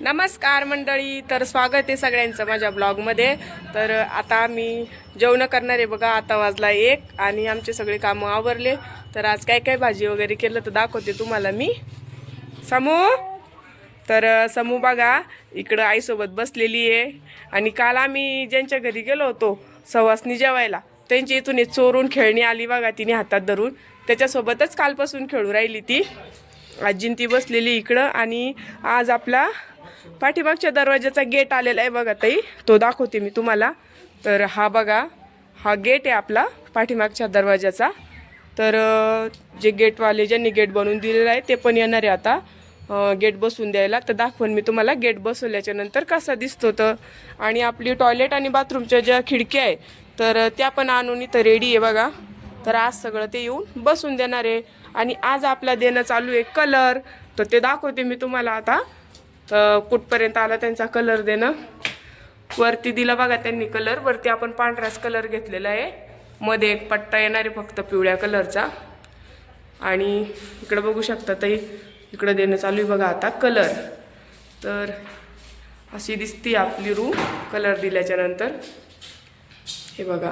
नमस्कार मंडळी, तर स्वागत आहे सगळ्यांचं माझ्या ब्लॉगमध्ये। तर आता मी जेवण करणार आहे बघा। आता वाजला 1 आणि आमचे सगळे कामं आवरले। तर आज काय काय भाजी वगैरे केलं तर दाखवते तुम्हाला मी। समू तर समू बघा इकडं आईसोबत बसलेली आहे। आणि काल आम्ही ज्यांच्या घरी गेलो होतो सवासनी जेवायला, त्यांची इथून चोरून खेळणी आली बघा, तिने हातात धरून त्याच्यासोबतच कालपासून खेळू राहिली ती। आजीन ती बसलेली इकडं। आणि आज आपला पाठीमागच्या दरवाजाचा गेट आलेला आहे बघा ताई, तो दाखवते मी तुम्हाला। तर हा बघा, हा गेट आहे आपला पाठीमागच्या दरवाजाचा। तर जे गेटवाले ज्यांनी गेट बनवून दिलेला आहे ते पण येणार आहे आता गेट बसवून द्यायला। तर दाखवून मी तुम्हाला गेट बसवल्याच्या नंतर कसा दिसतो। तर आणि आपली टॉयलेट आणि बाथरूमच्या ज्या खिडक्या आहे तर त्या पण आणून इथं रेडी आहे बघा। तर आज सगळं ते येऊन बसवून देणार आहे। आणि आज आपला देणं चालू आहे कलर, तर ते दाखवते मी तुम्हाला आता। तर कुठपर्यंत आला त्यांचा कलर देणं। वरती दिला बघा त्यांनी कलर, वरती आपण पांढराच कलर घेतलेला आहे, मध्ये एक पट्टा येणार आहे फक्त पिवळ्या कलरचा। आणि इकडे बघू शकता ताई, इकडे देणं चालू आहे बघा आता कलर। तर अशी दिसती आपली रूम कलर दिल्याच्या नंतर। हे बघा,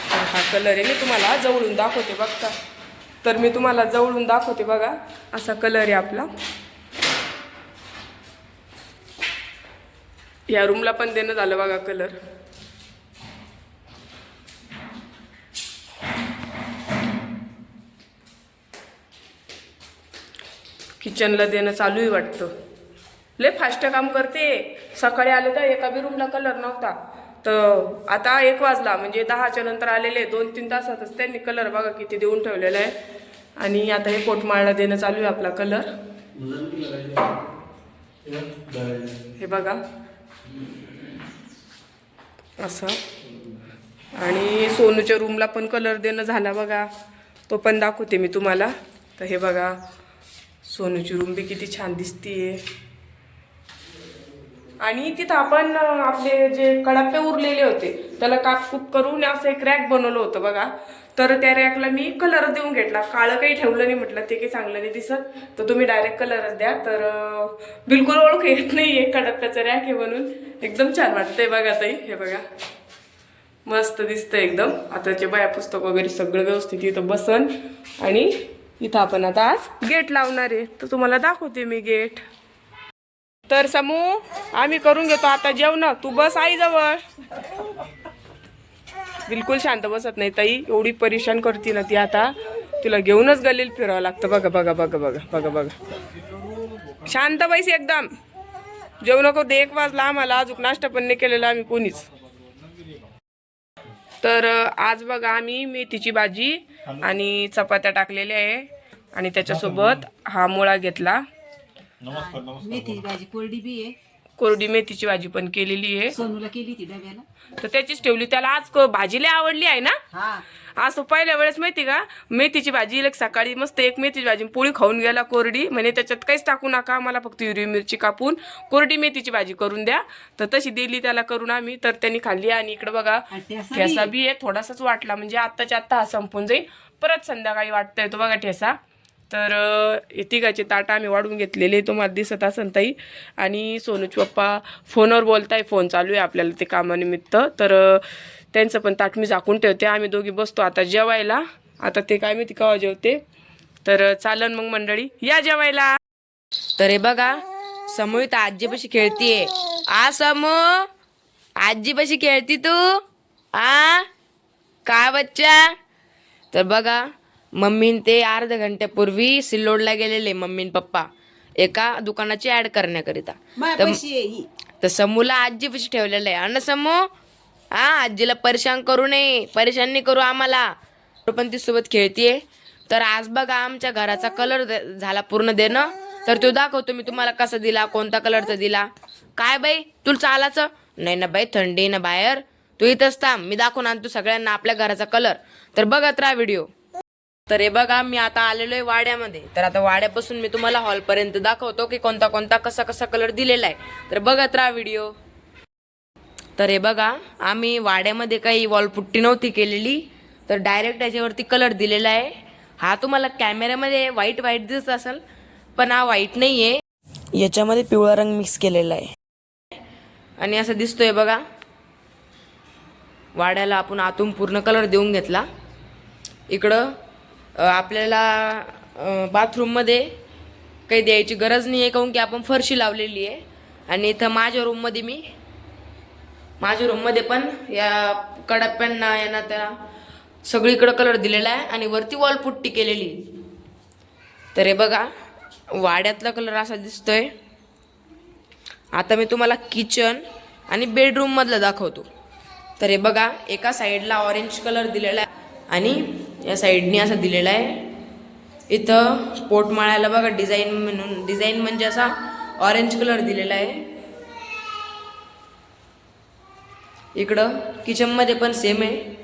हा कलर आहे, मी तुम्हाला जवळून दाखवते बघता। तर मी तुम्हाला जवळून दाखवते बघा, असा कलर आहे आपला। या रूमला पण देणं झालं बघा कलर। किचनला देणं चालू आहे वाटतं, लय फास्ट काम करते। सकाळी आले तर एका बी रूमला कलर नव्हता, तर आता 1 वाजला म्हणजे 10च्या नंतर आलेले 2-3 तासातच त्यांनी कलर बघा किती देऊन ठेवलेला आहे। आणि आता हे पोटमाळला देणं चालू आहे आपला कलर। हे बघा असं। आणि सोनूच्या रूमला पण कलर देणं झाला बघा, तो पण दाखवते मी तुम्हाला। तर हे बघा, सोनूची रूम बी किती छान दिसतीये। आणि तिथं आपण आपले जे कडापे उरलेले होते त्याला कापकूप करून असं एक रॅक बनवलं होतं बघा। तर त्या रॅकला मी कलर देऊन घेतला, काळं काही ठेवलं नाही, म्हटलं ते काही चांगलं नाही दिसत, तर तुम्ही डायरेक्ट कलरच द्या। तर बिलकुल ओळख येत नाहीये कडाप्याचं रॅक आहे म्हणून, एकदम छान वाटतंय बघा ताई। हे बघा मस्त दिसतंय एकदम। आताचे बाया पुस्तक वगैरे सगळं व्यवस्थित इथं बसन। आणि इथं आपण आता आज गेट लावणार आहे, तर तुम्हाला दाखवते मी गेट। तर समू आम्ही करून घेतो आता जेवण, तू बस आई जवळ। बिलकुल शांत बसत नाही ताई, एवढी परेशान करते ना ती। आता तिला घेऊनच गल्लीत फिरावं लागतं बघा बघा बघा बघा बघा बघा। शांत बैस एकदम, जेवू नको दे। 1 वाजला आम्हाला, अजून नाश्ता पण नाही केलेला आम्ही कोणीच। तर आज बघा आम्ही मेथीची भाजी आणि चपात्या टाकलेल्या आहे, आणि त्याच्यासोबत हा मुळा घेतला। मेथीची भाजी कोरडी बी आहे, कोरडी मेथीची भाजी पण केलेली आहे। सोनूला केली ती डब्याला, तर त्याचीच ठेवली, त्याला आज भाजी लय आवडली आहे ना। हा आज तो पहिल्या वेळेस माहिती का मेथीची भाजी सकाळी मस्त एक मेथीची भाजी पोळी खाऊन गेला कोरडी, म्हणजे त्याच्यात काहीच टाकू नका, मला फक्त हिरवी मिरची कापून कोरडी मेथीची भाजी करून द्या। तर तशी दिली त्याला करून आम्ही, तर त्यांनी खाल्ली। आणि इकडे बघा ठेसा बी आहे, थोडासाच वाटला म्हणजे आत्ताच्या आत्ता हा संपून जाईल, परत संध्याकाळी वाटता येतो बघा ठेसा। तर तिघाचे ताट आम्ही वाढून घेतलेले, तुम्हाला दिसत असन ताई। आणि सोनूचे पप्पा फोनवर बोलताय, फोन चालू आहे आपल्याला ते कामानिमित्त। तर त्यांचं पण ताट मी झाकून ठेवते, आम्ही दोघी बसतो आता जेवायला। आता ते काय माहिती केव्हा जेवते, तर चालन मग मंडळी या जेवायला। तर हे बघा समू इथं आजीपाशी खेळतीये। आ समू, आजीपाशी खेळती तू? आ काय बच्चा? तर बघा मम्मीन ते अर्ध्या घंट्यापूर्वी सिल्लोडला गेलेले मम्मी न पप्पा एका दुकानाची ऍड करण्याकरिता। तर समूला आजीपाशी ठेवलेलं आहे। आणि समू हा आजीला परेशान करू नये, परेशान नाही करू आम्हाला, पण ती सोबत खेळतीये। तर आज बघा आमच्या घराचा कलर झाला पूर्ण देणं, तर तो दाखवतो मी तुम्हाला कसा दिला, कोणता कलरचा दिला। काय बाई तुला चालायचं नाही ना बाई, थंडी ना बाहेर, तू इथंच थांब, मी दाखवून आणतो सगळ्यांना आपल्या घराचा कलर। तर बघत राहा व्हिडिओ। तर हे बघा मी आता आलेलो आहे वाड्यामध्ये। तर आता वाड्यापासून मी तुम्हाला हॉलपर्यंत दाखवतो की कोणता कोणता कसा कसा कलर दिलेला आहे, तर बघत राहा व्हिडिओ। तर हे बघा आम्ही वाड्यामध्ये काही वॉलपुट्टी नव्हती केलेली, तर डायरेक्ट त्याच्यावरती कलर दिलेला आहे। हा तुम्हाला कॅमेऱ्यामध्ये व्हाईट व्हाईट दिसत असेल, पण हा व्हाईट नाही आहे, याच्यामध्ये पिवळा रंग मिक्स केलेला आहे. आणि असं दिसतोय बघा. वाड्याला आपण आतून पूर्ण कलर देऊन घेतला. इकडं आपल्याला बाथरूममध्ये काही द्यायची गरज नाही आहे, काहून की आपण फरशी लावलेली आहे. आणि इथं माझ्या रूममध्ये पण या कडाप्यांना यांना त्या सगळीकडं कलर दिलेला आहे आणि वरती वॉल पुट्टी केलेली. तर हे बघा वाड्यातला कलर असा दिसतोय. आता मी तुम्हाला किचन आणि बेडरूम मधलं दाखवतो. तर हे बघा एका साईडला ऑरेंज कलर दिलेला आहे आणि या साईडनी असं दिलेला आहे. इथं पोटमाळ्याला बघा डिझाईन म्हणजे असा ऑरेंज कलर दिलेला आहे. इकडं किचनमध्ये पण सेम आहे.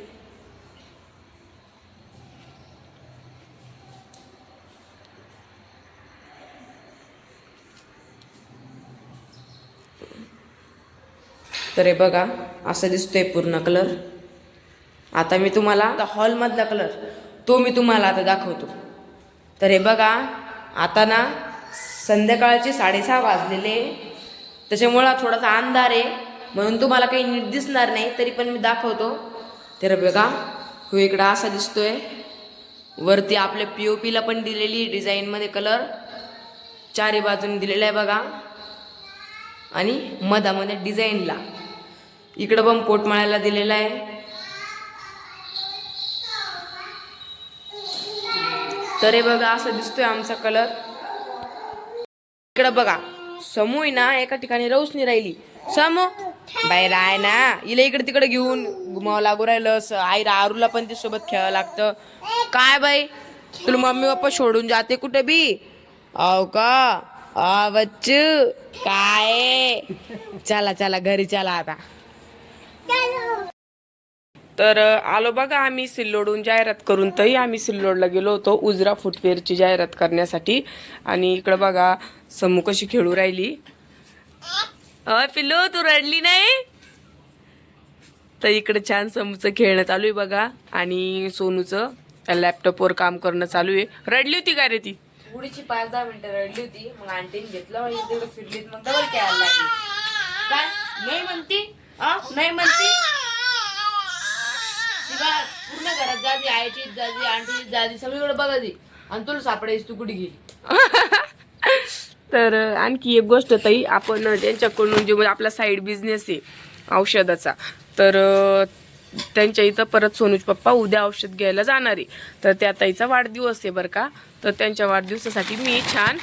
तर हे बघा असं दिसतोय पूर्ण कलर. आता मी तुम्हाला हॉलमधला कलर तो मी तुम्हाला आता दाखवतो. तर हे बघा आता ना संध्याकाळचे 6:30 वाजलेले, त्याच्यामुळं थोडासा अंधार आहे म्हणून तुम्हाला काही नीट दिसणार नाही, तरी पण मी दाखवतो. तर बघा हो इकडं असा दिसतोय. वरती आपल्या POPला पण दिलेली डिझाईनमध्ये कलर चारी बाजूने दिलेला आहे बघा. आणि मधामध्ये डिझाईनला इकडं पण पोटमाळ्याला दिलेला आहे. तर हे बघा असं दिसतोय आमचा कलर. इकडं बघा समू आहे ना एका ठिकाणी राहूच राहिली. समू बाहेर आहे ना, हिला इकडे तिकडे घेऊन घुमावं लागू राहिलं. आई आरूला पण ती सोबत खेळावं लागतं. काय बाई तुला मम्मी पप्पा सोडून जाते कुठे बी? हो का बच्चू काय? चला चला घरी चला आता. तर आलो बघा आम्ही सिल्लोडहून जाहिरात करून. तरी आम्ही सिल्लोडला गेलो होतो उजरा फुटवेअरची जाहिरात करण्यासाठी. आणि इकडं बघा समू कशी खेळू राहिली. पिल्लू तू रडली नाही? तर इकडे छान समूचं खेळणं चालू आहे बघा. आणि सोनूचं लॅपटॉपवर काम करणं चालू आहे. रडली होती का रे ती? पुढची 5-10 मिनिटं रडली होती. मग आंटीने घेतलं आणि तिकडे फिरलीत, मग डबल खेळायला लागली. काय नाही म्हणती? नाही म्हणती पूर्ण घरात जाती, आईची जाती, आंटीची जाती, सगळीकडे बघायची आणि तुला सापडायची तू कुठे गेली. तर आणखी एक गोष्ट ताई, आपण त्यांच्याकडून जे आपला साईड बिझनेस आहे औषधाचा, तर त्यांच्या इथं परत सोनूज पप्पा उद्या औषध घ्यायला जाणार आहे. तर त्या ताईचा वाढदिवस आहे बरं का. तर त्यांच्या वाढदिवसासाठी मी छान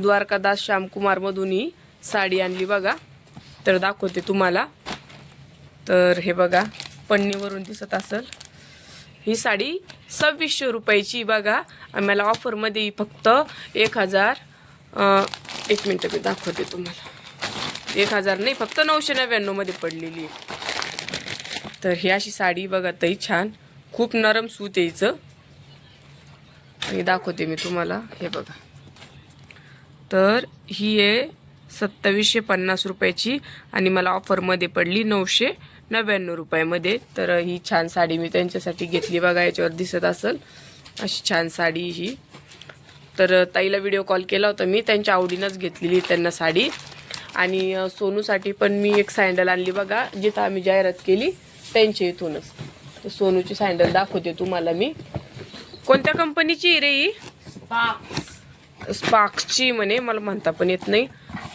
द्वारकादास श्यामकुमारमधून ही साडी आणली बघा. तर दाखवते तुम्हाला. तर हे बघा पन्नीवरून दिसत असेल. ही साडी 2600 रुपयाची बघा. आम्हाला ऑफरमध्ये फक्त 1000 एक मिनटं मी दाखवते तुम्हाला. 1000 नाही, फक्त 999 मध्ये पडलेली आहे. तर ही अशी साडी बघा ताई छान, खूप नरम सूत आहे हिचं. आणि दाखवते मी तुम्हाला. हे बघा तर ही आहे 2750 रुपयाची आणि मला ऑफरमध्ये पडली 999 रुपयामध्ये. तर ही छान साडी मी त्यांच्यासाठी घेतली बघा. याच्यावर दिसत असेल अशी छान साडी ही. तर ताईला व्हिडिओ कॉल केला होता मी, त्यांच्या आवडीनंच घेतलेली त्यांना साडी. आणि सोनूसाठी पण मी एक सँडल आणली बघा, जिथं आम्ही जाहिरात केली त्यांच्या इथूनच. तर सोनूची सँडल दाखवते तुम्हाला मी. कोणत्या कंपनीची रे ही? स्पार्क्सची म्हणे, मला म्हणता पण येत नाही.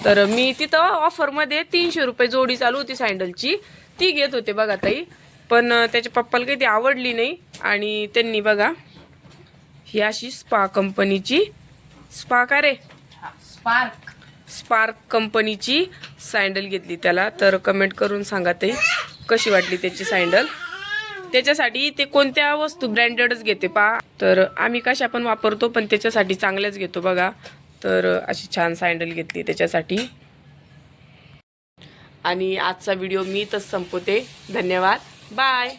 तर मी तिथं ऑफरमध्ये 300 रुपये जोडी चालू होती सँडलची, ती घेत होते बघा ताई. पण त्याच्या पप्पाला काही ती आवडली नाही आणि त्यांनी बघा ही अशी कंपनीची स्पार्क कंपनीची सँडल घेतली त्याला. तर कमेंट करून सांगा ते कशी वाटली त्याची सँडल. त्याच्यासाठी ते कोणत्या वस्तू ब्रँडेडच घेते पा. तर आम्ही कशा पण वापरतो पण त्याच्यासाठी चांगल्याच घेतो बघा. तर अशी छान सँडल घेतली त्याच्यासाठी. आणि आजचा व्हिडिओ मी इथंच संपवते. धन्यवाद, बाय.